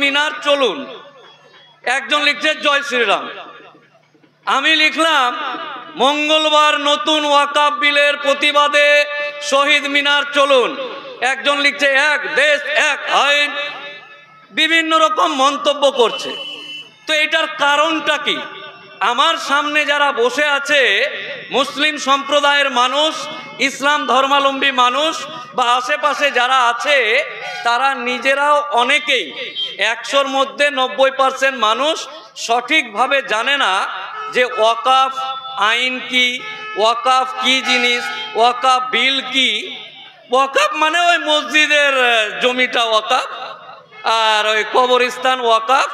মিনার চলুন, একজন লিখছে জয় শ্রীরাম। আমি লিখলাম মঙ্গলবার নতুন ওয়াকফ বিলের প্রতিবাদে শহীদ মিনার চলুন, একজন লিখছে এক দেশ এক আইন। বিভিন্ন রকম মন্তব্য করছে। তো এটার কারণটা কি? আমার সামনে যারা বসে আছে মুসলিম সম্প্রদায়ের মানুষ, ইসলাম ধর্মাবলম্বী মানুষ বা আশেপাশে যারা আছে তারা নিজেরাও অনেকেই 100-র মধ্যে 90% মানুষ সঠিকভাবে জানে না যে ওয়াকফ আইন কি, ওয়াকফ কি জিনিস, ওয়াকফ বিল কি। ওয়াকফ মানে ওই মসজিদের জমিটা ওয়াকফ, আর ওই কবরস্থান ওয়াকফ,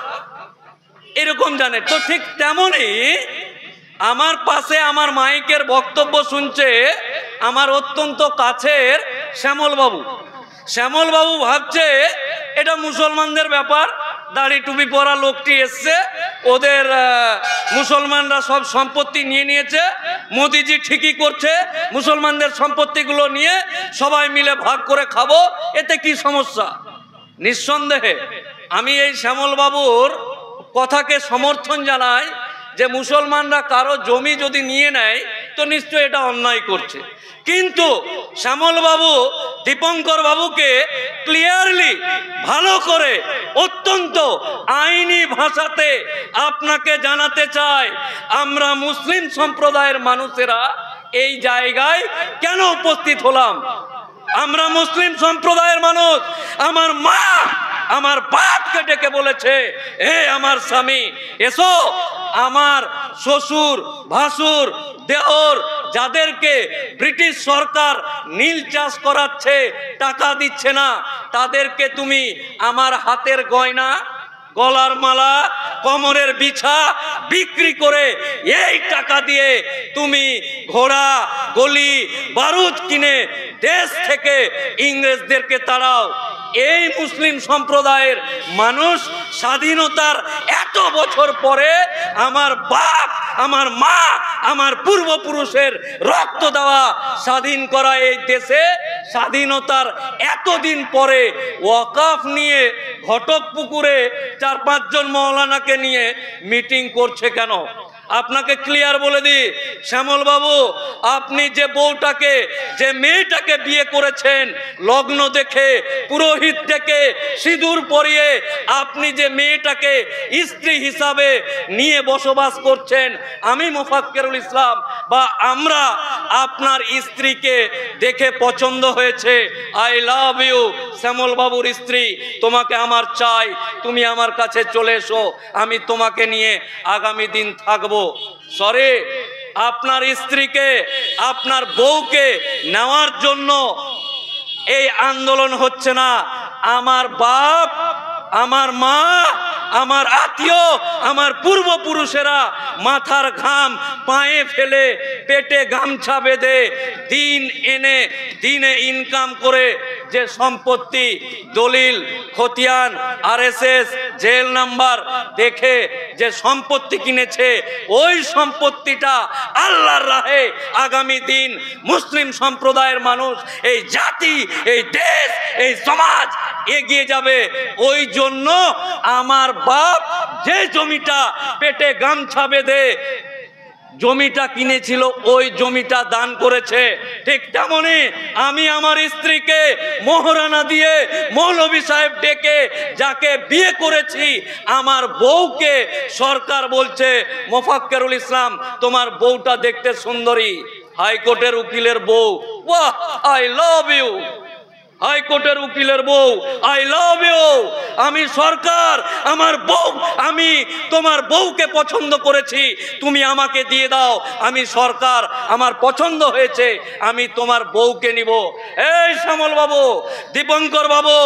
এরকম জানে। তো ঠিক তেমনই আমার পাশে আমার মাইকের বক্তব্য শুনছে আমার অত্যন্ত কাছের শ্যামলবাবু। শ্যামলবাবু ভাবছে এটা মুসলমানদের ব্যাপার, দাড়ি টুপি পরা লোকটি এসছে, ওদের মুসলমানরা সব সম্পত্তি নিয়ে নিয়েছে, মোদিজি ঠিকই করছে, মুসলমানদের সম্পত্তিগুলো নিয়ে সবাই মিলে ভাগ করে খাবো, এতে কি সমস্যা? নিঃসন্দেহে আমি এই শ্যামলবাবুর কথাকে সমর্থন জানাই যে মুসলমানরা কারো জমি যদি নিয়ে নেয় তো নিশ্চয়ই এটা অন্যায় করছে। কিন্তু শ্যামলবাবু দীপঙ্কর বাবুকে ক্লিয়ারলি ভালো করে অত্যন্ত আইনি ভাষাতে আপনাকে জানাতে চাই, আমরা মুসলিম সম্প্রদায়ের মানুষেরা এই জায়গায় কেন উপস্থিত হলাম। আমরা মুসলিম সম্প্রদায়ের মানুষ। আমার মা আমার বাপকে ডেকে বলেছে, এ আমার স্বামী এসো, আমার শ্বশুর ভাসুর দেওর যাদেরকে ব্রিটিশ সরকার নীল চাষ করাচ্ছে, টাকা দিচ্ছে না, তাদেরকে তুমি আমার হাতের গয়না, গলার মালা, কোমরের বিছা বিক্রি করে এই টাকা দিয়ে তুমি ঘোড়া গলি বারুদ কিনে দেশ থেকে ইংরেজদেরকে তাড়াও। এই মুসলিম সম্প্রদায়ের মানুষ স্বাধীনতার এত বছর পরে আমার বাপ আমার মা আমার পূর্বপুরুষের রক্ত দেওয়া স্বাধীন করা এই দেশে স্বাধীনতার এতদিন পরে ওয়াকফ নিয়ে ঘটকপুকুরে 4-5 জন মৌলানাকে নিয়ে মিটিং করছে কেন? আপনাকে ক্লিয়ার বলে দিই শ্যামলবাবু, আপনি যে বউটাকে যে মেয়েটাকে বিয়ে করেছেন লগ্ন দেখে পুরোহিত থেকে সিঁদুর পরিয়ে আপনি যে মেয়েটাকে স্ত্রী হিসাবে নিয়ে বসবাস করছেন, আমি মোফাক্কেরুল ইসলাম বা আমরা আপনার স্ত্রীকে দেখে পছন্দ হয়েছে, আই লাভ ইউ শ্যামলবাবুর স্ত্রী, তোমাকে আমার চাই, তুমি আমার কাছে চলে এসো, আমি তোমাকে নিয়ে আগামী দিন থাকবো। সরি, আপনার স্ত্রীকে আপনার বউকে নেওয়ার জন্য এই আন্দোলন হচ্ছে না। আমার বাপ আমার মা আমার আত্মীয় আমার পূর্বপুরুষেরা মাথার ঘাম পায়ে ফেলে পেটে গামছা বেঁধে দিন এনে দিনে ইনকাম করে যে সম্পত্তি দলিল খতিয়ান আরএসএস জেল নাম্বার দেখে যে সম্পত্তি কিনেছে, ওই সম্পত্তিটা আল্লাহর রাহে আগামী দিন মুসলিম সম্প্রদায়ের মানুষ, এই জাতি, এই দেশ, এই সমাজ এগিয়ে যাবে। ওই জন্য আমার বাপ যে জমিটা পেটে গামছা বেঁধে জমিটা কিনেছিল ওই জমিটা দান করেছে। ঠিক তেমনি আমি আমার স্ত্রীকে মোহরানা দিয়ে মৌলভী সাহেব ডেকে যাকে বিয়ে করেছি, আমার বউকে সরকার বলছে মোফাক্কেরুল ইসলাম তোমার বউটা দেখতে সুন্দরী, হাইকোর্টের উকিলের বউ, ওয়াহ আই লাভ ইউ, হাইকোর্টের উকিলের বউ আই লাভ ইউ, আমি সরকার আমার বউ, আমি তোমার বউকে পছন্দ করেছি, তুমি আমাকে দিয়ে দাও, আমি সরকার আমার পছন্দ হয়েছে, আমি তোমার বউকে নিব। এই শ্যামল বাবু দীপঙ্কর বাবু,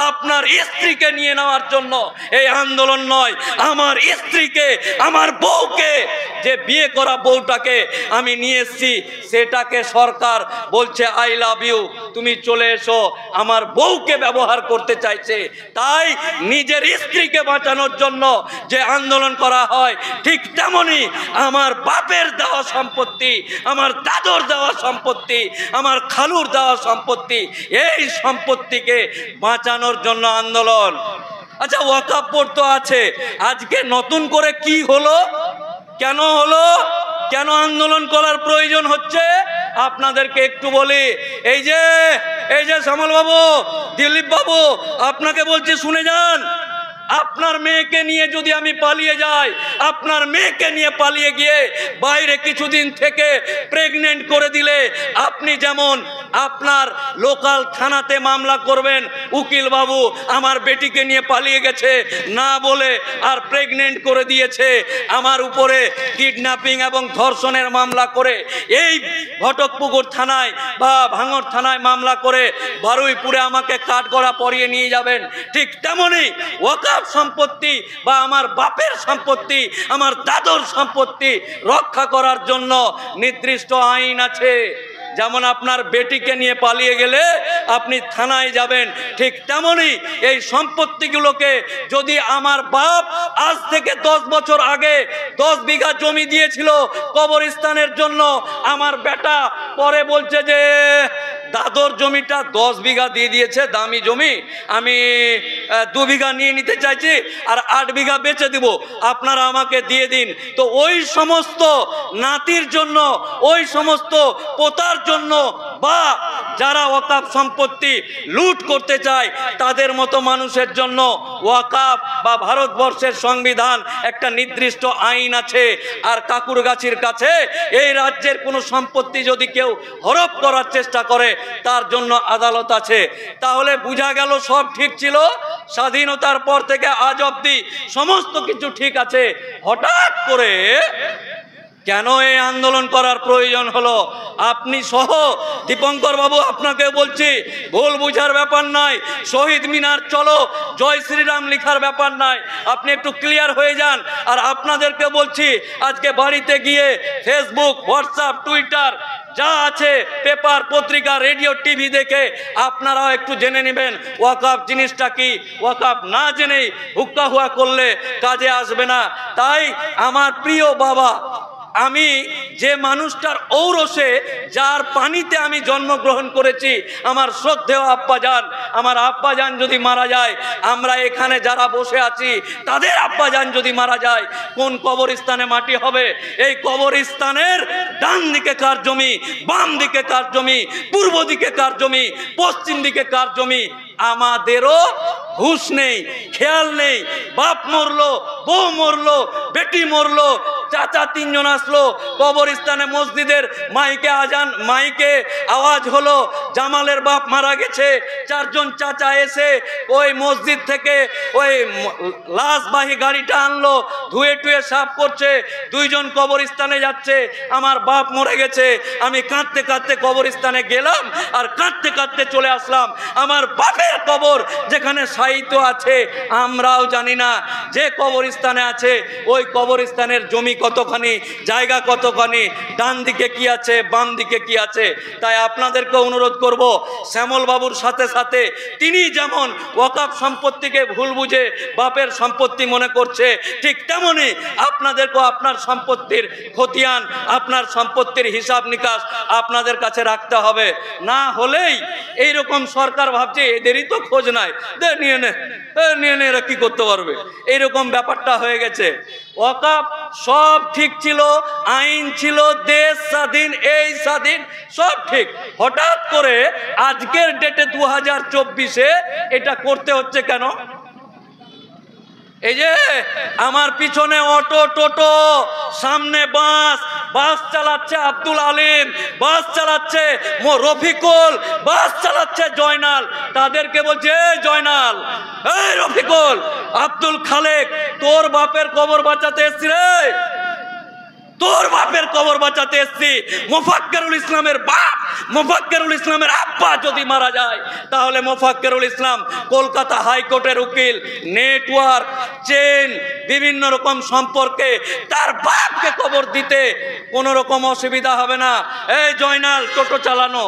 আপনার স্ত্রীকে নিয়ে নেওয়ার জন্য এই আন্দোলন নয়, আমার স্ত্রীকে আমার বউকে যে বিয়ে করা বউটাকে আমি নিয়ে এসেছি সেটাকে সরকার বলছে আই লাভ ইউ, তুমি চলে এসো, আমার বউকে ব্যবহার করতে চাইছে। তাই নিজের স্ত্রীকে বাঁচানোর জন্য যে আন্দোলন করা হয়, ঠিক তেমনি আমার বাপের দেওয়া সম্পত্তি, আমার দাদুর দেওয়া সম্পত্তি, আমার খালুর দেওয়া সম্পত্তি, এই সম্পত্তিকে বাঁচানোর জন্য আন্দোলন। আচ্ছা, ওয়াকফ বোর্ড তো আছে, আজকে নতুন করে কি হলো, কেন হলো, কেন আন্দোলন করার প্রয়োজন হচ্ছে আপনাদেরকে একটু বলি। এই যে শ্যামল বাবু, দিলীপ বাবু, আপনাকে বলছি শুনে যান। আপনার মেয়েকে নিয়ে যদি আমি পালিয়ে যাই, আপনার মেয়েকে নিয়ে পালিয়ে গিয়ে বাইরে কিছুদিন থেকে প্রেগনেন্ট করে দিলে, আপনি যেমন আপনার লোকাল থানাতে মামলা করবেন, উকিল বাবু আমার বেটিকে নিয়ে পালিয়ে গেছে না বলে আর প্রেগনেন্ট করে দিয়েছে, আমার উপরে কিডন্যাপিং এবং ধর্ষণের মামলা করে এই ঘটকপুকুর থানায় বা ভাঙড় থানায় মামলা করে বারুইপুরে আমাকে কাঠগড়া পরিয়ে নিয়ে যাবেন, ঠিক তেমনি ওয়াকফ সম্পত্তি বা আমার বাপের সম্পত্তি, আমার দাদুর সম্পত্তি রক্ষা করার জন্য নির্দিষ্ট আইন আছে। যেমন আপনার বেটিকে নিয়ে পালিয়ে গেলে আপনি থানায় যাবেন, ঠিক তেমনি এই সম্পত্তিগুলোকে যদি আমার বাপ আজ থেকে 10 বছর আগে 10 বিঘা জমি দিয়েছিল কবরস্থানের জন্য, আমার বেটা পরে বলছে যে দাদর জমিটা 10 বিঘা দিয়ে দিয়েছে, দামি জমি, আমি 2 বিঘা নিয়ে নিতে চাইছি আর 8 বিঘা বেচে দিব, আপনারা আমাকে দিয়ে দিন। তো ওই সমস্ত নাতির জন্য, ওই সমস্ত পোতার জন্য বা যারা ওয়াকফ সম্পত্তি লুট করতে চায় তাদের মতো মানুষের জন্য ওয়াকফ বা ভারতবর্ষের সংবিধান একটা নির্দিষ্ট আইন আছে। আর কাকুরগাছির কাছে এই রাজ্যের কোনো সম্পত্তি যদি কেউ হরপ করার চেষ্টা করে তার জন্য আদালত আছে। তাহলে বোঝা গেল সব ঠিক ছিল, স্বাধীনতার পর থেকে আজ অবধি সমস্ত কিছু ঠিক আছে। হঠাৎ করে কেন এই আন্দোলন করার প্রয়োজন হলো? আপনি সহ দীপঙ্কর বাবু, আপনাকে বলছি ভুল বুঝার ব্যাপার নাই, শহীদ মিনার চলো জয় শ্রীরাম লিখার ব্যাপার নাই, আপনি একটু ক্লিয়ার হয়ে যান। আর আপনাদেরকে বলছি আজকে বাড়িতে গিয়ে ফেসবুক, হোয়াটসঅ্যাপ, টুইটার যা আছে, পেপার, পত্রিকা, রেডিও, টিভি দেখে আপনারাও একটু জেনে নেবেন ওয়াকফ জিনিসটা কি। ওয়াকফ না জেনেই হুক্কা হুয়া করলে কাজে আসবে না। তাই আমার প্রিয় বাবা, আমি যে মানুষটার ঔরসে, যার পানিতে আমি জন্মগ্রহণ করেছি, আমার শ্রদ্ধেয় আব্বাজান, আমার আব্বাজান যদি মারা যায়, আমরা এখানে যারা বসে আছি তাদের আব্বাজান যদি মারা যায়, কোন কবরস্থানে মাটি হবে? এই কবরস্থানের ডান দিকে কার জমি, বাম দিকে কার জমি, পূর্ব দিকে কার জমি, পশ্চিম দিকে কার জমি, আমাদেরও হুঁশ নেই, খেয়াল নেই। বাপ মরলো, বউ মরলো, বেটি মরলো, চাচা 3 জন আসলো কবরস্থানে, মসজিদের মাইকে আওয়াজ হলো জামালের বাপ মারা গেছে। 4 জন চাচা এসে ওই মসজিদ থেকে ওই লাশবাহী গাড়িটা আনলো, ধুয়ে টুয়ে সাফ করছে, 2 জন কবরস্থানে যাচ্ছে, আমার বাপ মরে গেছে। আমি কাঁদতে কাঁদতে কবরস্থানে গেলাম আর কাঁদতে কাঁদতে চলে আসলাম। আমার বাপের কবর যেখানে সাহিত্য আছে আমরাও জানি না, যে কবরস্থানে আছে ওই কবরস্থানের জমি কতখানি, জায়গা কতখানি, ডান দিকে কি আছে, বাম দিকে কি আছে। তাই আপনাদেরকে অনুরোধ করব, শ্যামল বাবুর সাথে সাথে তিনি যেমন ওয়াকফ সম্পত্তিকে ভুল বুঝে বাপের সম্পত্তি মনে করছে, ঠিক তেমনি আপনাদেরকেও আপনার সম্পত্তির খতিয়ান, আপনার সম্পত্তির হিসাব নিকাশ আপনাদের কাছে রাখতে হবে। না হলেই এইরকম সরকার ভাবছে এদেরই তো খোঁজ নাই, নিয়ে নে এরা কি করতে পারবে, এইরকম ব্যাপারটা হয়ে গেছে। ওয়াকফ সব ঠিক ছিল, আইন ছিল, দেশ স্বাধীন, এই স্বাধীন, সব ঠিক। হঠাৎ করে আজকের ডেটে 2024-এ এটা করতে হচ্ছে কেন? এই যে আমার পিছনে অটো, টোটো, সামনে বাস চালাচ্ছে আব্দুল আলিম, বাস চালাচ্ছে রফিকুল, বাস চালাচ্ছে জয়নাল। তাদেরকে বলছে, জয়নাল, এই রফিকুল, আব্দুল খালেক, তোর বাপের কবর বাঁচাতে এসছি রে, তোর বাপের কবর বাঁচাতে এসছি। মোফাক্কেরুল ইসলামের বাপ, মোফাক্কেরুল ইসলামের আব্বা যদি মারা যায়, তাহলে মোফাক্কেরুল ইসলাম কলকাতা হাইকোর্টের উকিল, নেটওয়ার্ক, চেন, বিভিন্ন রকম সম্পর্কে তার বাপকে কবর দিতে কোনো রকম অসুবিধা হবে না। এই জয়নাল, টোটো চালানো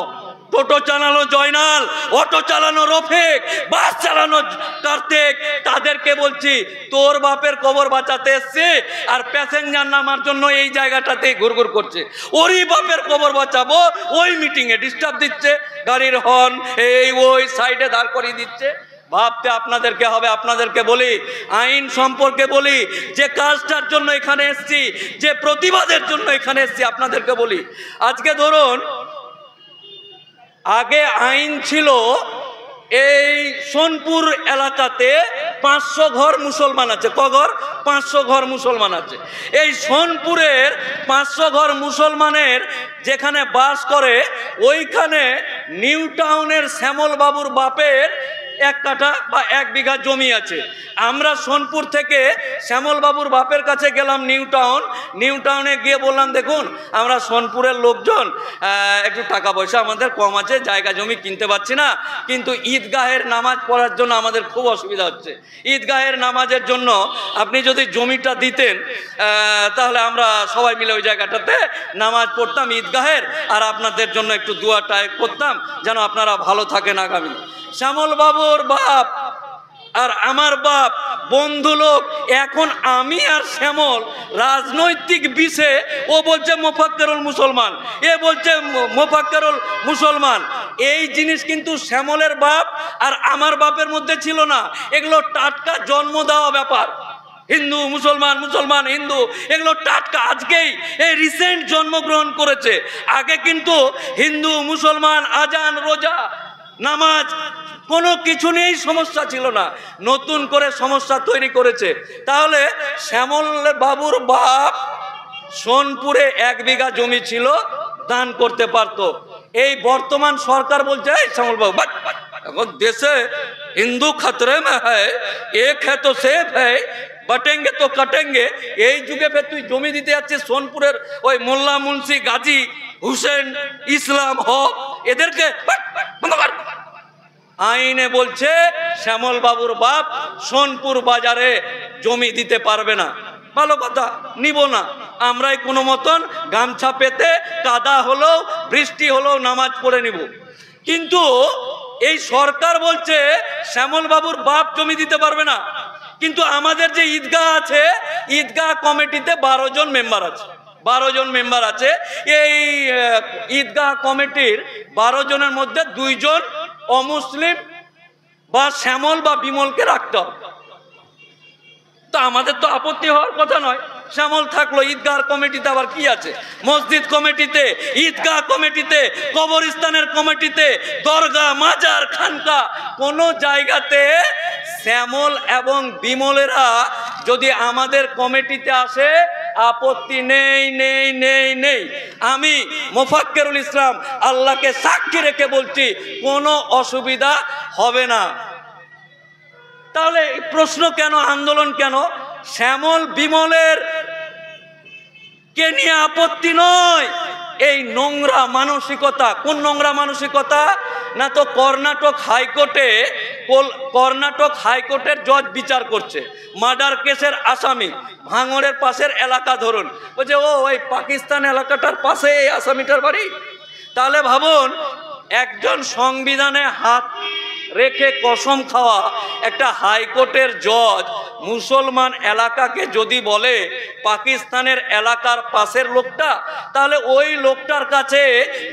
জয়নাল, অটো চালানো রফিক, বাস চালানো কার্তিক, তাদেরকে বলছি তোর বাপের কবর বাঁচাতে এসছে আর প্যাসেঞ্জার নামার জন্য এই জায়গাটাতে ঘুরঘুর করছে। ওরই বাপের কবর বাঁচাবো, ওই মিটিংয়ে ডিস্টার্ব দিচ্ছে, গাড়ির হর্ন এই ওই সাইডে দাঁড় করিয়ে দিচ্ছে। ভাবতে আপনাদেরকে হবে। আপনাদেরকে বলি, আইন সম্পর্কে বলি, যে কাজটার জন্য এখানে এসেছি, যে প্রতিবাদের জন্য এখানে এসেছি, আপনাদেরকে বলি। আজকে ধরুন, আগে আইন ছিল এই সোনপুর এলাকাতে 500 ঘর মুসলমান আছে। ক ঘর? 500 ঘর মুসলমান আছে। এই সোনপুরের 500 ঘর মুসলমানের যেখানে বাস করে, ওইখানে নিউ টাউনের শ্যামল বাবুর বাপের 1 কাঠা বা 1 বিঘা জমি আছে। আমরা সোনপুর থেকে শ্যামল বাবুর বাপের কাছে গেলাম নিউ টাউনে গিয়ে বললাম, দেখুন আমরা সোনপুরের লোকজন, একটু টাকা পয়সা আমাদের কম আছে, জায়গা জমি কিনতে পারছি না, কিন্তু ঈদগাহের নামাজ পড়ার জন্য আমাদের খুব অসুবিধা হচ্ছে। ঈদগাহের নামাজের জন্য আপনি যদি জমিটা দিতেন, তাহলে আমরা সবাই মিলে ওই জায়গাটাতে নামাজ পড়তাম ঈদগাহের, আর আপনাদের জন্য একটু দোয়াটা করতাম যেন আপনারা ভালো থাকেন আগামী। শ্যামল বাবুর বাপ আর আমার বাপ বন্ধু লোক। এখন আমি আর শ্যামল রাজনৈতিক বিষয়ে, ও বলছে মোফাক্কেরুল মুসলমান, এ বলছে মোফাক্কেরুল মুসলমান। এই জিনিস কিন্তু শ্যামলের বাপ আর আমার বাপের মধ্যে ছিল না। এগুলো টাটকা জন্ম দেওয়া ব্যাপার। হিন্দু মুসলমান, মুসলমান হিন্দু, এগুলো টাটকা আজকেই এই রিসেন্ট জন্মগ্রহণ করেছে। আগে কিন্তু হিন্দু মুসলমান, আজান, রোজা, নামাজ, কোনো কিছু নিয়েই সমস্যা ছিল না, নতুন করে সমস্যা তৈরি করেছে। তাহলে শ্যামল বাবুর বাপ সোনপুরে 1 বিঘা জমি ছিল, দান করতে পারতো। এই বর্তমান সরকার বলছে, শ্যামল বাবু এখন দেশে হিন্দু খতরে মে হ্যায়, এক হ্যায় তো সেফ হ্যায়, বাটেঙ্গে তো কাটেঙ্গে। এই যুগে ফের তুই জমি দিতে যাচ্ছিস সোনপুরের ওই মোল্লা মুন্সি, গাজী হুসেন, ইসলাম হক, এদেরকে আইনে বলছে শ্যামল বাবুর বাপ সোনপুর বাজারে জমি দিতে পারবে না। ভালো কথা, নিব না। আমরাই কোনো মতন গামছা পেতে, কাদা হলেও বৃষ্টি হলেও নামাজ পড়ে নিব। কিন্তু এই সরকার বলছে শ্যামল বাবুর বাপ জমি দিতে পারবে না। কিন্তু আমাদের যে ঈদগাহ আছে, ঈদগাহ কমিটিতে 12 জন মেম্বার আছে। 12 জন মেম্বার আছে। এই ঈদগাহ কমিটির 12 জনের মধ্যে 2 জন অমুসলিম বা শ্যামল বা বিমলকে রাখতে হবে। তো আমাদের তো আপত্তি হওয়ার কথা নয়। শ্যামল থাকলো, ঈদগাহ কমিটিতে আবার কি আছে? মসজিদ কমিটিতে, ঈদগাহ কমিটিতে, কবরস্থানের কমিটিতে, দরগা, মাজার, খানকা, কোন জায়গাতে শ্যামল এবং বিমলেরা যদি আমাদের কমিটিতে আসে, আপত্তি নেই, নেই, নেই, নেই। আমি মোফাক্কেরুল ইসলাম আল্লাহকে সাক্ষী রেখে বলছি, কোনো অসুবিধা হবে না। তাহলে প্রশ্ন কেন, আন্দোলন কেন? শ্যামল বিমলের কে নিয়ে আপত্তি নয়, এই নোংরা মানসিকতা। কোন নোংরা মানসিকতা? না তো কর্ণাটক হাইকোর্টের জজ বিচার করছে, মার্ডার কেসের আসামি, ভাঙড়ের পাশের এলাকা ধরুন, বলছে ও ওই পাকিস্তান এলাকাটার পাশে এই আসামিটার বাড়ি। তাহলে ভাবুন, একজন সংবিধানে হাত রেখে কসম খাওয়া একটা হাইকোর্টের জজ মুসলমান এলাকাকে যদি বলে পাকিস্তানের এলাকার পাশের লোকটা, তাহলে ওই লোকটার কাছে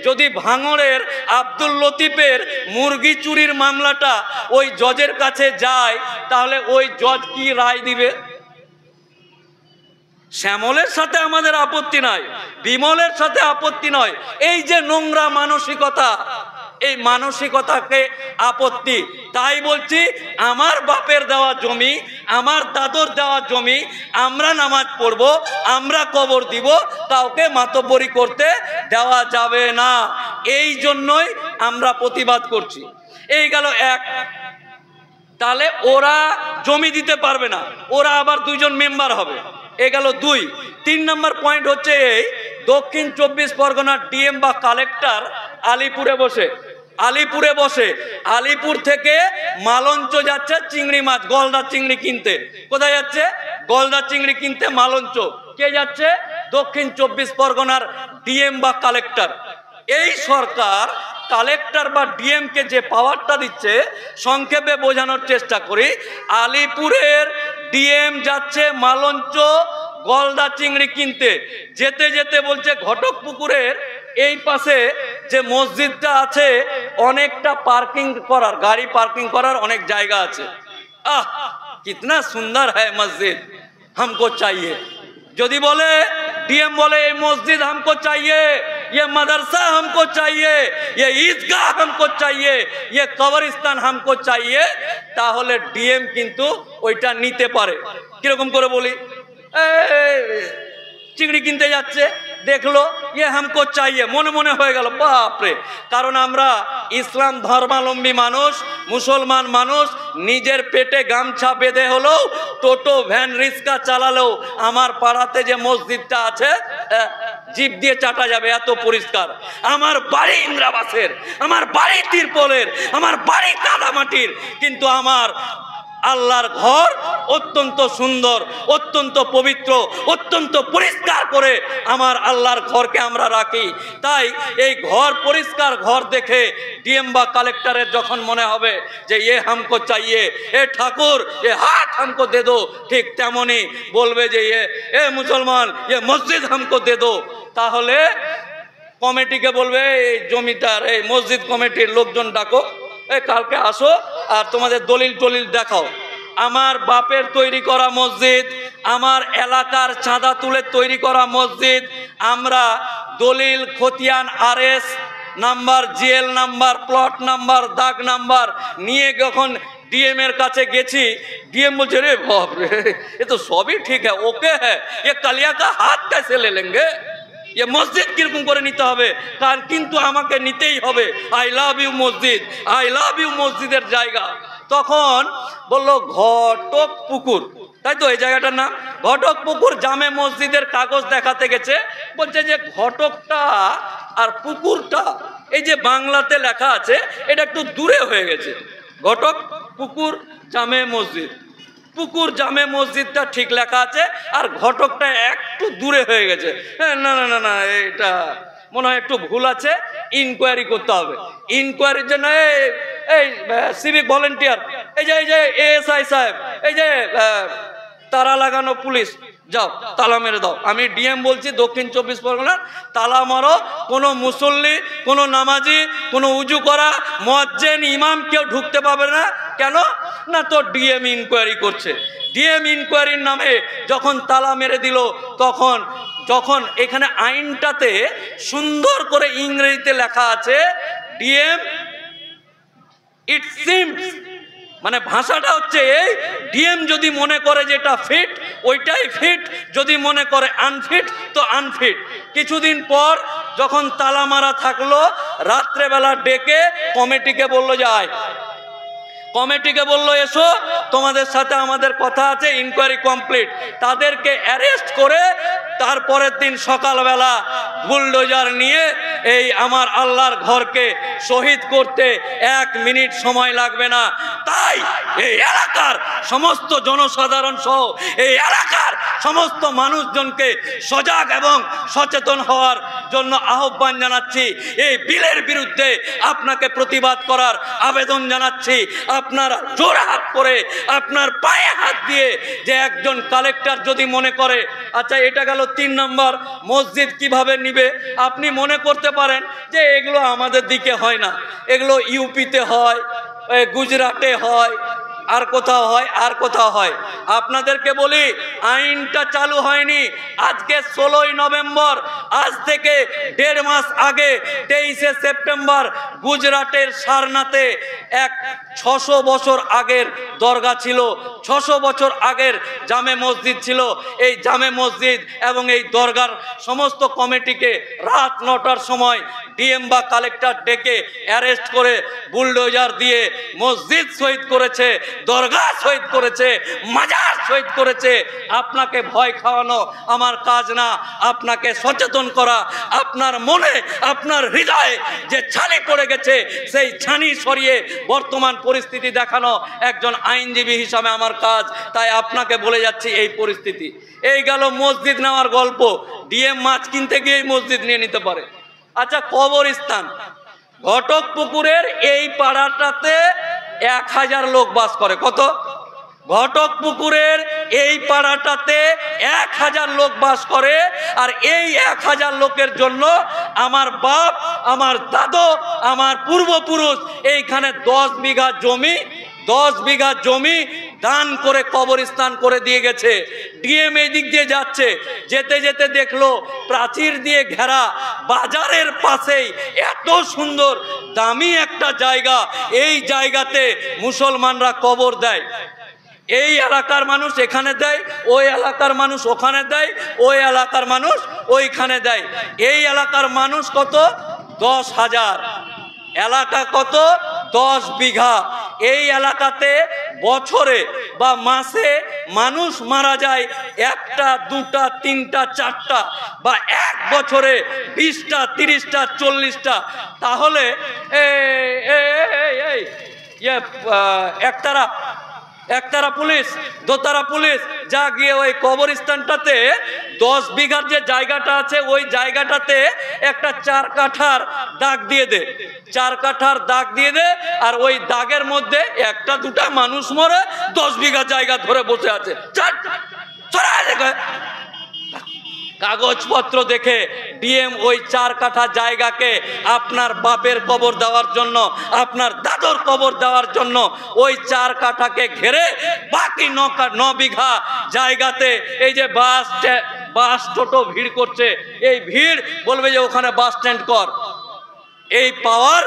যদি ভাঙড়ের আব্দুল লতিফের মুরগি চুরির মামলাটা ওই জজের কাছে যায়, তাহলে ওই জজ কি রায় দিবে? শ্যামলের সাথে আমাদের আপত্তি নাই, বিমলের সাথে আপত্তি নয়। এই যে নোংরা মানসিকতা, এই মানসিকতাকে আপত্তি। তাই বলছি, আমার বাপের দেওয়া জমি, আমার দাদুর দেওয়া জমি, আমরা নামাজ পড়ব, আমরা কবর দিব, কাউকে মাতব্বরি করতে দেওয়া যাবে না। এই জন্যই আমরা প্রতিবাদ করছি। এই গেল এক। তাহলে ওরা জমি দিতে পারবে না, ওরা আবার 2 জন মেম্বার হবে। এ গেল 2। 3 নম্বর পয়েন্ট হচ্ছে এই দক্ষিণ 24 পরগনার ডিএম বা কালেক্টর আলিপুরে বসে আলিপুর থেকে মালঞ্চ যাচ্ছে চিংড়ি মাছ, গলদা চিংড়ি কিনতে। কোথায় যাচ্ছে? গলদা চিংড়ি কিনতে মালঞ্চ। কে যাচ্ছে? দক্ষিণ 24 পরগনার ডিএম বা কালেক্টর। এই সরকার কালেক্টর বা ডিএম কে যে পাওয়ারটা দিচ্ছে, সংক্ষেপে বোঝানোর চেষ্টা করি। আলিপুরের ডিএম যাচ্ছে মালঞ্চ গলদা চিংড়ি কিনতে, যেতে যেতে বলছে ঘটকপুকুরের এই পাশে যে মসজিদটা আছে অনেকটা পার্কিং করার, গাড়ি পার্কিং করার অনেক জায়গা আছে। আহ কিতনা সুন্দর হ্যায় মসজিদ, हमको चाहिए। যদি বলে ডিএম বলে এই মসজিদ हमको चाहिए, ये मदरसा हमको चाहिए, ये ईदगाह हमको चाहिए, ये কবরস্থান हमको चाहिए, তাহলে ডিএম কিন্তু ওইটা নিতে পারে। কিরকম করে বলি, চিংড়ি কিনতে যাচ্ছে, দেখলো ইয়ে হামকো চাইয়ে, মনে মনে হয়ে গেল বাপরে। কারণ আমরা ইসলাম ধর্মাবলম্বী মানুষ, মুসলমান মানুষ, নিজের পেটে গামছা বেঁধে হলেও টোটো ভ্যান রিক্সা চালালেও আমার পাড়াতে যে মসজিদটা আছে জিভ দিয়ে চাটা যাবে, এত পরিষ্কার। আমার বাড়ি ইন্দ্রাবাসের, আমার বাড়ি তিরপলের, আমার বাড়ি কাদামাটির, কিন্তু আমার আল্লাহর ঘর অত্যন্ত সুন্দর, অত্যন্ত পবিত্র, অত্যন্ত পরিষ্কার করে আমার আল্লাহর ঘরকে আমরা রাখি। তাই এই ঘর পরিষ্কার ঘর দেখে ডিএম বা কালেক্টরের যখন মনে হবে যে এ হামকো চাইয়ে, এ ঠাকুর এ হাত হামকো দে দো, ঠিক তেমনই বলবে যে এ মুসলমান এ মসজিদ হামকো দে দো, তাহলে কমিটিকে বলবে এই জমিটার এই মসজিদ কমিটির লোকজন ডাকো, কালকে আসো আর তোমাদের দলিল টলিল দেখাও। আমার বাপের তৈরি করা মসজিদ, আমার এলাকার চাঁদা তুলে তৈরি করা মসজিদ, আমরা দলিল খতিয়ান RS number, GL number, plot number, দাগ নাম্বার নিয়ে যখন ডিএম এর কাছে গেছি, ডিএম বলছে রে বাপ রে এ তো সবই ঠিক है, ওকে হ্যাঁ, ये कलिया का हाथ कैसे ले लेंगे, ये মসজিদ কিরকম করে নিতে হবে, কারণ কিন্তু আমাকে নিতেই হবে। আই লাভ ইউ মসজিদ, আই লাভ ইউ মসজিদের জায়গা। তখন বলল ঘটক পুকুর, তাই তো এই জায়গাটার নাম ঘটক পুকুর। জামে মসজিদের কাগজ দেখাতে গেছে, বলছে যে ঘটকটা আর পুকুরটা এই যে বাংলাতে লেখা আছে এটা একটু দূরে হয়ে গেছে। ঘটক পুকুর জামে মসজিদ, পুকুর জামে মসজিদটা ঠিক লেখা আছে আর ঘটকটা একটু দূরে হয়ে গেছে। না না না না, এটা মনে হয় একটু ভুল আছে, ইনকোয়ারি করতে হবে। ইনকোয়ারির জন্য এই সিভিক ভলেন্টিয়ার, এই যে এএসআই সাহেব, এই যে তালা লাগানো পুলিশ, যাও তালা মেরে দাও। আমি ডিএম বলছি দক্ষিণ 24 পরগনার, তালা মারো। কোনো মুসল্লি, কোনো নামাজি, কোনো উজু করা মুয়াজ্জিন, ইমাম কেউ ঢুকতে পারবে না। কেন না, তো ডিএম ইনকোয়ারি করছে। ডিএম ইনকোয়ারির নামে যখন তালা মেরে দিল, যখন এখানে আইনটাতে সুন্দর করে ইংরেজিতে লেখা আছে ডিএম ইট সিমস, মানে ভাষাটা হচ্ছে এই, ডিএম যদি মনে করে যে এটা ফিট ওইটাই ফিট, যদি মনে করে আনফিট তো আনফিট। কিছুদিন পর যখন তালা মারা থাকলো, রাত্রেবেলা ডেকে কমিটিকে বললো যায়, কমিটিকে বললো এসো তোমাদের সাথে আমাদের কথা আছে, ইনকোয়ারি কমপ্লিট। তাদেরকে অ্যারেস্ট করে তারপরের দিন সকালবেলা বুলডোজার নিয়ে এই আমার আল্লাহর ঘরকে শহীদ করতে 1 মিনিট সময় লাগবে না। তাই এই এলাকার সমস্ত জনসাধারণ সহ এই এলাকার সমস্ত মানুষজনকে সজাগ এবং সচেতন হওয়ার জন্য আহ্বান জানাচ্ছি। এই বিলের বিরুদ্ধে আপনাকে প্রতিবাদ করার আবেদন জানাচ্ছি। আপনারা জোরহাত করে আপনার পায়ে হাত দিয়ে যে একজন কালেক্টর যদি মনে করে আচ্ছা এটা গেল 3 নম্বর মসজিদ কিভাবে নিবে, আপনি মনে করতে পারেন যে এগুলো আমাদের দিকে হয় না, এগুলো ইউপিতে হয়, গুজরাটে হয়, আর কোথাও হয়, আর কোথাও হয়। আপনাদেরকে বলি আইনটা চালু হয়নি আজকে 16ই নভেম্বর, আজ থেকে 1.5 মাস আগে 23শে সেপ্টেম্বর গুজরাটের সারনাথে এক 600 বছর আগের দরগা ছিল, 600 বছর আগের জামে মসজিদ ছিল। এই জামে মসজিদ এবং এই দরগার সমস্ত কমিটিকে রাত 9টার সময় ডিএম বা কালেক্টর ডেকে অ্যারেস্ট করে বুলডোজার দিয়ে মসজিদ শহীদ করেছে, দরগা শহীদ করেছে, মাজার শহীদ করেছে। আপনাকে ভয় খাওয়ানো আমার কাজ না, আপনাকে সচেতন করা, আপনার মনে আপনার হৃদয়ে যে ছানি পড়ে গেছে সেই ছানি সরিয়ে বর্তমান পরিস্থিতি দেখানো একজন আইনজীবী হিসাবে আমার কাজ। তাই আপনাকে বলে যাচ্ছি এই পরিস্থিতি। এই গেল মসজিদ নেওয়ার গল্প। ডিএম মাছ কিনতে গিয়ে মসজিদ নিয়ে নিতে পারে। আচ্ছা কবরস্থান, ঘটক পুকুরের এই পাড়াটাতে 1000 লোক বাস করে। কত? ঘটক পুকুরের এই পাড়াটাতে 1000 লোক বাস করে। আর এই 1000 লোকের জন্য আমার বাপ, আমার দাদু, আমার পূর্বপুরুষ এইখানে 10 বিঘা জমি 10 বিঘা জমি দান করে কবরস্থান করে দিয়ে গেছে। ডিএম এই দিক দিয়ে যাচ্ছে, যেতে যেতে দেখলো প্রাচীর দিয়ে ঘেরা বাজারের পাশেই এত সুন্দর দামি একটা জায়গা, এই জায়গাতে মুসলমানরা কবর দেয়। এই এলাকার মানুষ এখানে দেয়, ওই এলাকার মানুষ ওখানে দেয়, ওই এলাকার মানুষ ওইখানে দেয়। এই এলাকার মানুষ কত? 10,000। এলাকা কত? 10 বিঘা। এই এলাকাতে বছরে বা মাসে মানুষ মারা যায় 1টা 2টা 3টা 4টা, বা এক বছরে 20টা 30টা 40টা। তাহলে একতারা পুলিশ, দোতারা পুলিশ যা গিয়ে ওই কবরস্থানটাতে 10 বিঘার যে জায়গাটা আছে ওই জায়গাটাতে একটা 4 কাঠার দাগ দিয়ে দে, 4 কাঠার দাগ দিয়ে দে। আর ওই দাগের মধ্যে 1টা 2টা মানুষ মরে 10 বিঘা জায়গা ধরে বসে আছে। কাগজপত্র দেখে ডিএম ওই 4 কাঠা জায়গাকে আপনার বাপের কবর দেওয়ার জন্য, আপনার দাদুর কবর দেওয়ার জন্য ওই 4 কাঠাকে ঘিরে বাকি 9 বিঘা জায়গাতে এই যে বাস টোটো ভিড় করছে, এই ভিড় বলবে যে ওখানে বাস স্ট্যান্ড কর। এই পাওয়ার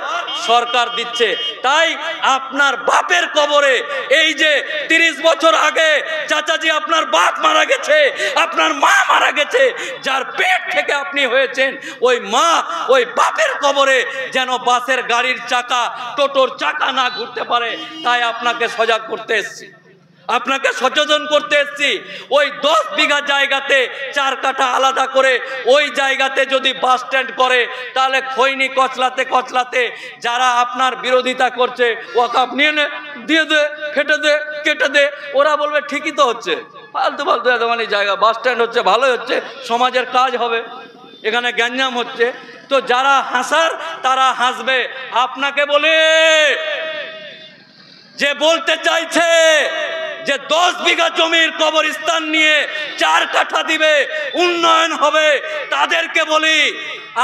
সরকার দিচ্ছে। তাই আপনার বাপের কবরে এই যে 30 বছর আগে চাচাজি আপনার বাপ মারা গেছে, আপনার মা মারা গেছে, যার পেট থেকে আপনি হয়েছেন, ওই মা ওই বাপের কবরে যেন বাসের গাড়ির চাকা টোটোর চাকা না ঘুরতে পারে, তাই আপনাকে সজাগ করতে এসেছি, আপনাকে সচেতন করতে এসেছি। ওই 10 বিঘা জায়গাতে 4 কাঠা আলাদা করে ওই জায়গাতে যদি বাস স্ট্যান্ড করে, তাহলে খৈনি কচলাতে কচলাতে যারা আপনার বিরোধিতা করছে, ওয়াকফ নিয়ে নে, দিয়ে দে, ফেটে দে, কেটে দে, ওরা বলবে ঠিকই তো হচ্ছে, ফালতু ফালতু এত মানে জায়গা, বাস স্ট্যান্ড হচ্ছে, ভালোই হচ্ছে, সমাজের কাজ হবে, এখানে গ্যাঞ্জাম হচ্ছে। তো যারা হাসার তারা হাসবে। আপনাকে বলে যে বলতে চাইছে যে 10 বিঘা জমির কবরস্থান নিয়ে 4 কাঠা দিবে, উন্নয়ন হবে, তাদেরকে বলি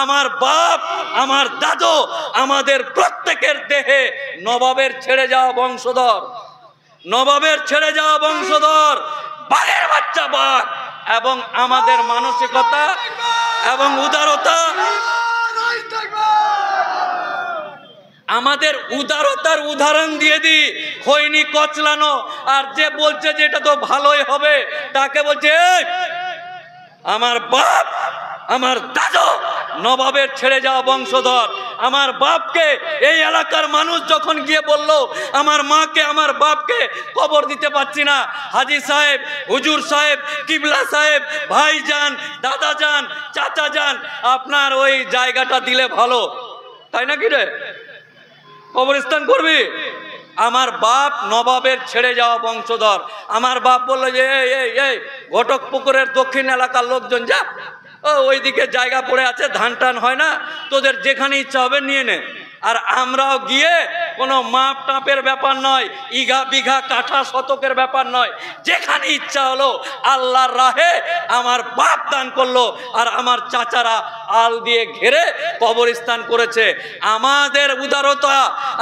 আমার বাপ, আমার দাদু, আমাদের প্রত্যেকের দেহে নবাবের ছেড়ে যাওয়া বংশধর, নবাবের ছেড়ে যাওয়া বংশধর, বাঘের বাচ্চা বাঘ। এবং আমাদের মানসিকতা এবং উদারতা, আমাদের উদারতার উদাহরণ দিয়ে দিই। খৈনি কচলানো আর যে বলছে যে এটা তো ভালোই হবে, তাকে বলছে আমার বাপ, আমার দাদু নবাবের ছেড়ে যাওয়া বংশধর। আমার বাপকে এই এলাকার মানুষ যখন গিয়ে বলল আমার মাকে, আমার বাপকে কবর দিতে পারছি না, হাজি সাহেব, হুজুর সাহেব, কিবলা সাহেব, ভাইজান, দাদা যান, চাচা যান, আপনার ওই জায়গাটা দিলে ভালো, তাই নাকি রে? কবরস্থান করবি? আমার বাপ নবাবের ছেড়ে যাওয়া বংশধর। আমার বাপ বললো যে এই ঘটক পুকুরের দক্ষিণ এলাকার লোকজন যা, ওইদিকে জায়গা পড়ে আছে, ধান টান হয় না, তোদের যেখানে ইচ্ছা হবে নিয়ে নে। আর আমরাও গিয়ে কোনো মাপ টাপের ব্যাপার নয়, ইঘা বিঘা কাঠা শতকের ব্যাপার নয়, যেখানে ইচ্ছা হলো আল্লাহর রাহে আমার বাপ দান করলো, আর আমার চাচারা আল দিয়ে ঘিরে কবরস্থান করেছে। আমাদের উদারতা,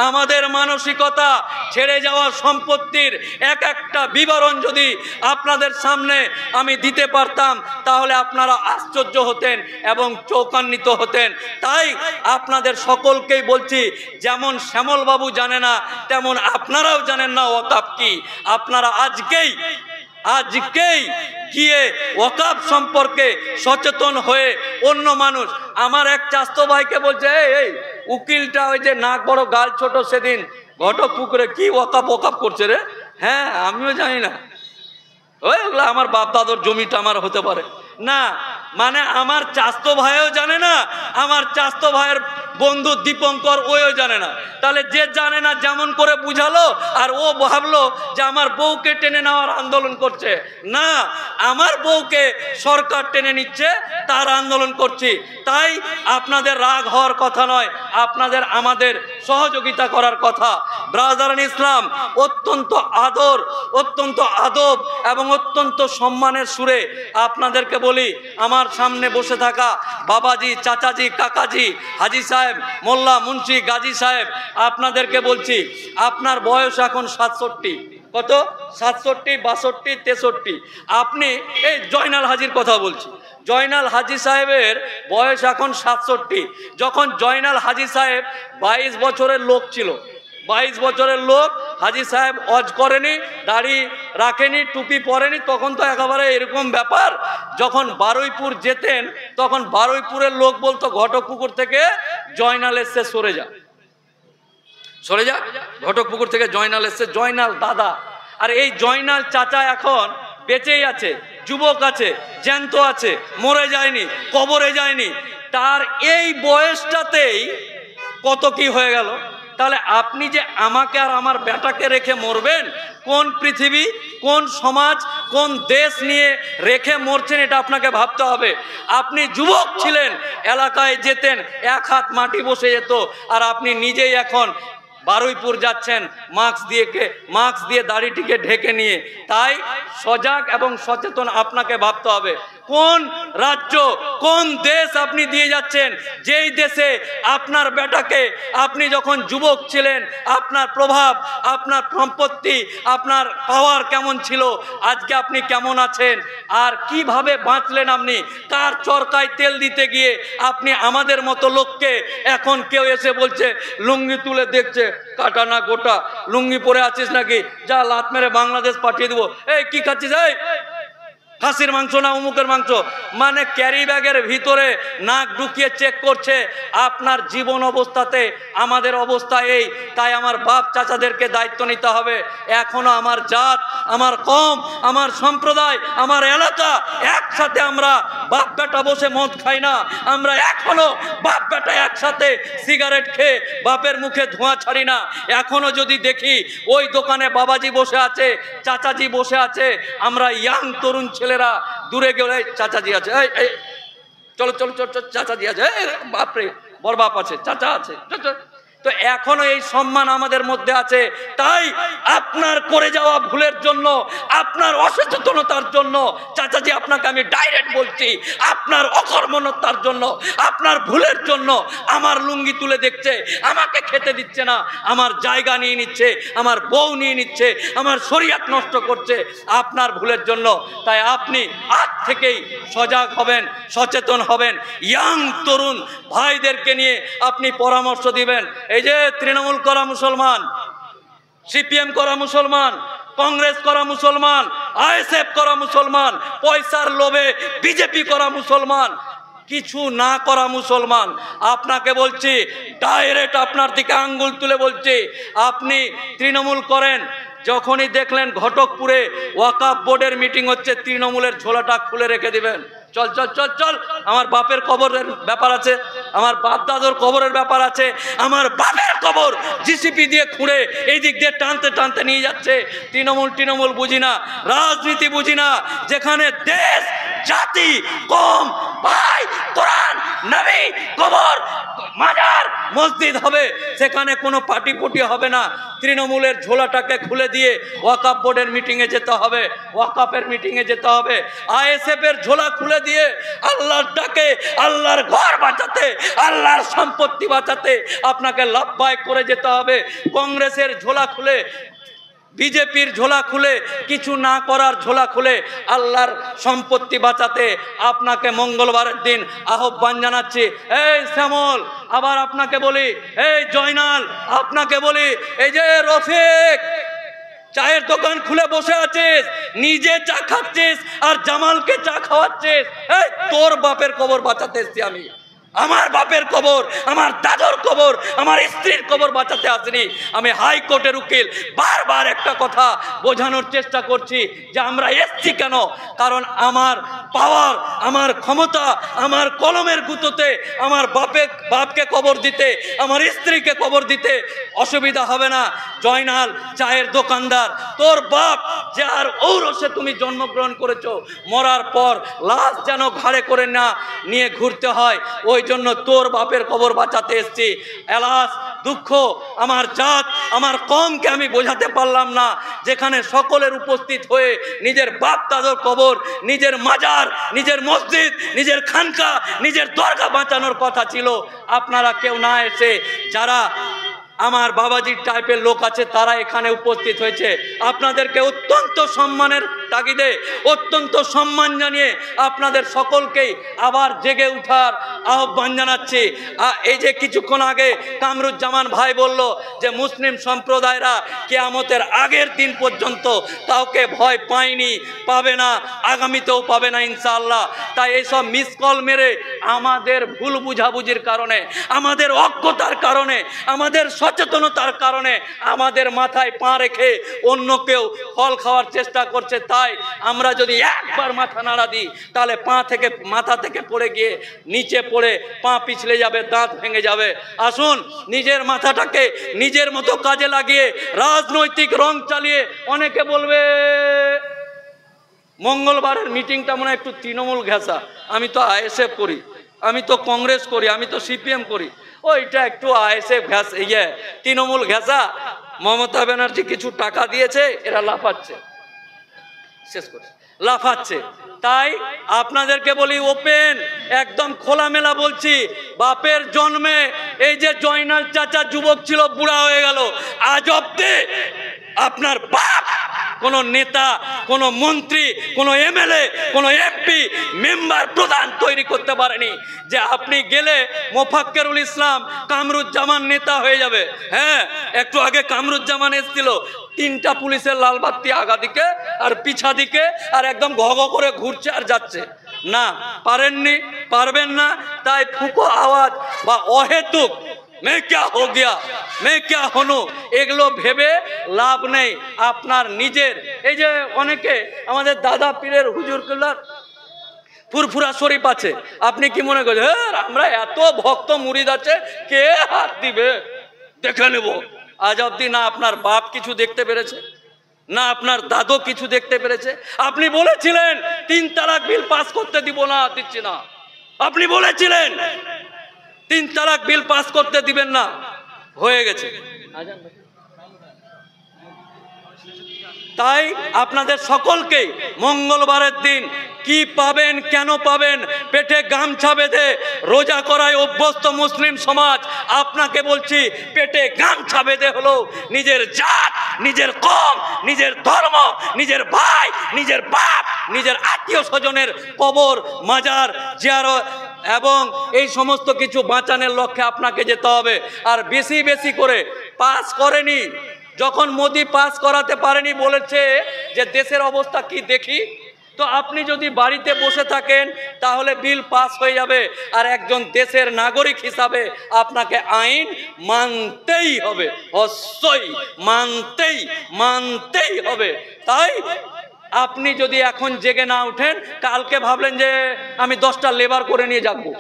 আমাদের মানসিকতা, ছেড়ে যাওয়া সম্পত্তির এক একটা বিবরণ যদি আপনাদের সামনে আমি দিতে পারতাম, তাহলে আপনারা আশ্চর্য হতেন এবং চৌকান্বিত হতেন। তাই আপনাদের সকলকেই বলছি, যেমন শ্যামল বাবু জানে না, তেমন আপনারাও জানেন না ওয়াকফ কি। আপনারা আজকেই গিয়ে ওয়াকফ সম্পর্কে সচেতন হয়ে অন্য মানুষ, আমার এক চাস্তো ভাইকে বলছে এই উকিলটা ওই যে নাক বড় গাল ছোট সেদিন ঘটক পুকুরে কি ওয়াকফ করছে রে? হ্যাঁ আমিও জানি না, ওইগুলো আমার বাপ দাদুর জমিটা আমার হতে পারে না। মানে আমার চাস্তো ভাইও জানে না, আমার চাস্তো ভাইয়ের বন্ধু দীপঙ্কর ওও জানে না। তাহলে যে জানে না যেমন করে বুঝালো, আর ও ভাবলো যে আমার বউকে টেনে নেওয়ার আন্দোলন করছে। না, আমার বউকে সরকার টেনে নিচ্ছে, তার আন্দোলন করছি। তাই আপনাদের রাগ হওয়ার কথা নয়, আপনাদের আমাদের সহযোগিতা করার কথা। ব্রাদারান ইসলাম অত্যন্ত আদব এবং অত্যন্ত সম্মানের সুরে আপনাদেরকে বলি, আমার সামনে বসে থাকা বাবাজি, চাচাজি, কাকাজি, হাজি সাহেব, মোল্লা, মুন্সি, গাজী সাহেব, আপনাদেরকে বলছি আপনার বয়স এখন 67। কত? 67, 62, 63। আপনি এই জয়নাল হাজির কথা বলছি, জয়নাল হাজি সাহেবের বয়স এখন 67। যখন জয়নাল হাজি সাহেব 22 বছরের লোক ছিল, 22 বছরের লোক, হাজি সাহেব হজ করেনি, দাড়ি রাখেনি, টুপি পরেনি, তখন তো একেবারে এরকম ব্যাপার। যখন বারুইপুর যেতেন তখন বারুইপুরের লোক বলতো ঘটকপুকুর থেকে জয়নাল এসছে, সরে যা, ঘটকপুকুর থেকে জয়নাল এসছে, জয়নাল দাদা। আর এই জয়নাল চাচা এখন বেঁচেই আছে, যুবক আছে, জ্যান্ত আছে, মরে যায়নি, কবরে যায়নি। তার এই বয়সটাতেই কত কি হয়ে গেল। তাহলে আপনি যে আমাকে আর আমার বেটাকে রেখে মরবেন, কোন পৃথিবী, কোন সমাজ, কোন দেশ নিয়ে রেখে মরছেন, এটা আপনাকে ভাবতে হবে। আপনি যুবক ছিলেন, এলাকায় যেতেন, এক হাত মাটি বসে যেত, আর আপনি নিজেই এখন বারুইপুর যাচ্ছেন মাস্ক দিয়ে দাড়িটিকে ঢেকে নিয়ে। তাই সজাগ এবং সচেতন আপনাকে ভাবতে হবে, কোন রাজ্য, কোন দেশ আপনি দিয়ে যাচ্ছেন। যেই দেশে আপনার বেটাকে আপনি যখন যুবক ছিলেন, আপনার প্রভাব, আপনার সম্পত্তি, আপনার পাওয়ার কেমন ছিল, আজকে আপনি কেমন আছেন, আর কিভাবে বাঁচলেন, আপনি কার চরকায় তেল দিতে গিয়ে আপনি আমাদের মতো লোককে এখন কেউ এসে বলছে, লুঙ্গি তুলে দেখছে, কাটা না গোটা, লুঙ্গি পরে আছিস নাকি, যা লাত মেরে বাংলাদেশ পাঠিয়ে দেবো, এই কি খাচ্ছিস, এই খাসির মাংস না অমুকের মাংস, মানে ক্যারি ব্যাগের ভিতরে নাক ঢুকিয়ে চেক করছে। আপনার জীবন অবস্থাতে আমাদের অবস্থা এই। তাই আমার বাপ চাচাদেরকে দায়িত্ব নিতে হবে। এখনো আমার জাত, আমার কম, আমার সম্প্রদায়, আমার এলাকা একসাথে আমরা বাপ বেটা বসে মদ খাই না। আমরা এখনো বাপ বেটা একসাথে সিগারেট খেয়ে বাপের মুখে ধোঁয়া ছাড়ি না। এখনো যদি দেখি ওই দোকানে বাবাজি বসে আছে, চাচাজি বসে আছে, আমরা ইয়াং তরুণ ছেলেরা দূরে গেলে চাচাজি আছে, চলো চলো চলো, চাচাজি আছে, বাপরে বড় বাপ আছে, চাচা আছে, তো এখনো এই সম্মান আমাদের মধ্যে আছে। তাই আপনার করে যাওয়া ভুলের জন্য, আপনার অসচেতনতার জন্য, চাচাজি আপনাকে আমি ডাইরেক্ট বলছি, আপনার অকর্মণ্যতার জন্য, আপনার ভুলের জন্য আমার লুঙ্গি তুলে দেখছে, আমাকে খেতে দিচ্ছে না, আমার জায়গা নিয়ে নিচ্ছে, আমার বউ নিয়ে নিচ্ছে, আমার শরীয়ত নষ্ট করছে, আপনার ভুলের জন্য। তাই আপনি আজ থেকেই সজাগ হবেন, সচেতন হবেন। ইয়াং তরুণ ভাইদেরকে নিয়ে আপনি পরামর্শ দিবেন। এই যে তৃণমূল করা মুসলমান, সিপিএম করা মুসলমান, কংগ্রেস করা মুসলমান, আইএসএফ করা মুসলমান, পয়সার লোভে বিজেপি করা মুসলমান, কিছু না করা মুসলমান, আপনাকে বলছি, ডাইরেক্ট আপনার দিকে আঙ্গুল তুলে বলছি, আপনি তৃণমূল করেন। যখনই দেখলেন ঘটকপুরে ওয়াকাফ বোর্ডের মিটিং হচ্ছে, তৃণমূলের ঝোলাটা খুলে রেখে দিবেন। চল চল চল চল, আমার বাপের কবরের ব্যাপার আছে, আমার বাপ দাদুর কবরের ব্যাপার আছে, আমার বাপের কবর জিসিপি দিয়ে খুঁড়ে এই দিক দিয়ে টানতে টানতে নিয়ে যাচ্ছে। তৃণমূল বুঝি না, রাজনীতি বুঝি না, যেখানে দেশ, জাতি, কম, ভাই, কোরআন, নবী, কবর, মাজার, মসজিদ হবে, সেখানে কোনো পাটিপুটি হবে না। তৃণমূলের ঝোলাটাকে খুলে দিয়ে ওয়াকাফ বোর্ডের মিটিংয়ে যেতে হবে, ওয়াকাফের মিটিংয়ে যেতে হবে। আইএসএফের ঝোলা খুলে দিয়ে আল্লাহর ডাকে, আল্লাহর ঘর বাঁচাতে, আল্লাহর সম্পত্তি বাঁচাতে আপনাকে লাভবাহিক করে যেতে হবে। কংগ্রেসের ঝোলা খুলে, বিজেপির ঝোলা খুলে, কিছু না করার ঝোলা খুলে আল্লাহর সম্পত্তি বাঁচাতে আপনাকে মঙ্গলবারের দিন আহ্বান জানাচ্ছি। এই শ্যামল, আবার আপনাকে বলি, এই জয়নাল, আপনাকে বলি, এই যে রফিক, চায়ের দোকান খুলে বসে আছিস, নিজে চা খাচ্ছিস আর জামালকে চা খাওয়াচ্ছিস। এই তোর বাপের কবর বাঁচাতে এসছি আমি, আমার বাপের কবর, আমার দাদুর কবর, আমার স্ত্রীর কবর বাঁচাতে আসিনি। আমি হাইকোর্টের উকিল, বারবার একটা কথা বোঝানোর চেষ্টা করছি যে আমরা এসছি কেন, কারণ আমার পাওয়ার, আমার ক্ষমতা, আমার কলমের গুঁতোতে আমার বাপকে কবর দিতে, আমার স্ত্রীকে কবর দিতে অসুবিধা হবে না। জয়নাল, চায়ের দোকানদার, তোর বাপ যার ঔরসে তুমি জন্মগ্রহণ করেছো, মরার পর লাশ যেন ঘাড়ে করে না নিয়ে ঘুরতে হয়, ওই জন্য তোর বাপের কবর বাঁচাতে এসছি। এলাস দুঃখ, আমার জাত আমার কমকে আমি বোঝাতে পারলাম না, যেখানে সকলের উপস্থিত হয়ে নিজের বাপ দাদর কবর, নিজের মাজার, নিজের মসজিদ, নিজের খানকা, নিজের দরগা বাঁচানোর কথা ছিল, আপনারা কেউ না এসে যারা আমার বাবাজির টাইপের লোক আছে তারা এখানে উপস্থিত হয়েছে। আপনাদেরকে অত্যন্ত সম্মানের তাগিদে, অত্যন্ত সম্মান জানিয়ে আপনাদের সকলকেই আবার জেগে উঠার আহ্বান জানাচ্ছি। এই যে কিছুক্ষণ আগে কামরুজ্জামান ভাই বলল যে মুসলিম সম্প্রদায়রা কিয়ামতের আগের দিন পর্যন্ত কাউকে ভয় পায়নি, পাবে না, আগামীতেও পাবে না ইনশাআল্লাহ। তাই এইসব মিস কল মেরে আমাদের ভুল বুঝাবুঝির কারণে, আমাদের অজ্ঞতার কারণে, আমাদের সচেতনতার কারণে আমাদের মাথায় পা রেখে অন্য কেউ ফল খাওয়ার চেষ্টা করছে। তাই আমরা যদি একবার মাথা নাড়া দিই তাহলে মাথা থেকে পড়ে গিয়ে নিচে পড়ে পা পিছলে যাবে, দাঁত ভেঙে যাবে। আসুন নিজের মাথাটাকে নিজের মতো কাজে লাগিয়ে রাজনৈতিক রং চালিয়ে, অনেকে বলবে মঙ্গলবারের মিটিংটা মনে হয় একটু তৃণমূল ঘেঁষা, আমি তো আইএসএফ করি, আমি তো কংগ্রেস করি, আমি তো সিপিএম করি, ওইটা একটু আইএসএফ ঘেঁষ, তৃণমূল ঘেঁষা। মমতা ব্যানার্জি কিছু টাকা দিয়েছে, এরা লাফাচ্ছে, শেষ করে লাফাচ্ছে। তাই আপনাদেরকে বলি ওপেন, একদম খোলামেলা বলছি, বাপের জন্মে এই যে জয়নাল চাচা যুবক ছিল, বুড়া হয়ে গেল, আজ অব্দি আপনার বাপ কোন নেতা, কোন মন্ত্রী, কোন এমএলএ, কোন এমপি, মেম্বার, প্রধান তৈরি করতে পারেনি যে আপনি গেলে মোফাক্কেরুল ইসলাম কামরুজ্জামান নেতা হয়ে যাবে। হ্যাঁ, একটু আগে কামরুজ্জামান এসেছিল, 3টা পুলিশের লাল বাতি আগা দিকে আর পিছা দিকে, আর একদম ঘ ঘ করে ঘুরছে আর যাচ্ছে। না, পারেননি, পারবেন না। তাই ফুকো আওয়াজ বা অহেতুক मैं क्या हो गया, मैं क्या হনু, এগুলো ভেবে লাভ নেই। আপনার নিজের এই যে অনেকে আমাদের দাদা পীরের হুজুর কেবলার ফুরফুরা শরীফ আছে, আপনি কি মনে করছেন আমরা এত ভক্ত মুরিদ আছে, কে হাত দিবে, দেখে নেব? আজ অব্দি না আপনার বাপ কিছু দেখতে পেরেছে, না আপনার দাদু কিছু দেখতে পেরেছে। আপনি বলেছিলেন 3 তালাক বিল পাস করতে দিব না, দিচ্ছি না, আপনি বলেছিলেন 3 তালাক বিল পাস করতে দিবেন না, হয়ে গেছে। তাই আপনাদের সকলকে মঙ্গলবারের দিন কি পাবেন, কেন পাবেন, পেটে গামছা বেঁধে রোজা করায় অভ্যস্ত মুসলিম সমাজ, আপনাকে বলছি পেটে গামছা বেঁধে হলো নিজের জাত, নিজের কম, নিজের ধর্ম, নিজের ভাই, নিজের বাপ, নিজের আত্মীয় স্বজনের কবর, মাজার, জিয়ারত এবং এই সমস্ত কিছু বাঁচানোর লক্ষ্যে আপনাকে যেতে হবে। আর বেশি বেশি করে পাস করেনি, যখন মোদি পাস করাতে পারেনি, বলেছে যে দেশের অবস্থা কি দেখি, তো আপনি যদি বাড়িতে বসে থাকেন তাহলে বিল পাস হয়ে যাবে। আর একজন দেশের নাগরিক হিসাবে আপনাকে আইন মানতেই হবে, অবশ্যই মানতেই হবে। তাই আপনি যদি এখন জেগে না উঠেন, কালকে ভাবলেন যে আমি 10টা লেবার করে নিয়ে যাবো,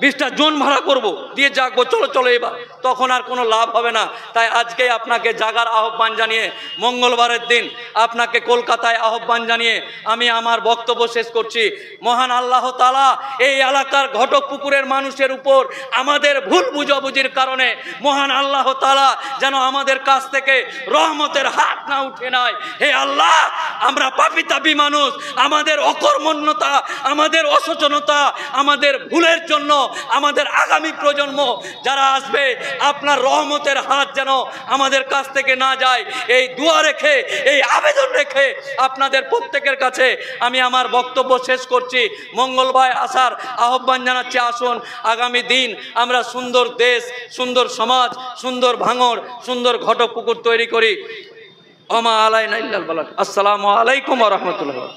20টা জন ভাড়া করব, দিয়ে যাবো, চলো এবার, তখন আর কোনো লাভ হবে না। তাই আজকে আপনাকে জাগার আহ্বান জানিয়ে, মঙ্গলবারের দিন আপনাকে কলকাতায় আহ্বান জানিয়ে আমি আমার বক্তব্য শেষ করছি। মহান আল্লাহ তাআলা এই এলাকার ঘটকপুকুরের মানুষের উপর আমাদের ভুল বুঝাবুঝির কারণে মহান আল্লাহ তাআলা যেন আমাদের কাছ থেকে রহমতের হাত না উঠে নেয়। হে আল্লাহ, আমরা পাপী তাপী মানুষ, আমাদের অকর্মণ্যতা, আমাদের অসচেতনতা, আমাদের ভুলের জন্য আমাদের আগামী প্রজন্ম যারা আসবে, আপনার রহমতের হাত যেন আমাদের কাছ থেকে না যায়, এই দোয়া রেখে, এই আবেদন রেখে আপনাদের প্রত্যেকের কাছে আমি আমার বক্তব্য শেষ করছি। মঙ্গলবার আসার আহ্বান জানাচ্ছি। আসুন আগামী দিন আমরা সুন্দর দেশ, সুন্দর সমাজ, সুন্দর ভাঙড়, সুন্দর ঘটক পুকুর তৈরি করি। ওমা আলাইনা ইল্লাল বালাগ। আসসালামু আলাইকুম ওয়া রাহমাতুল্লাহ।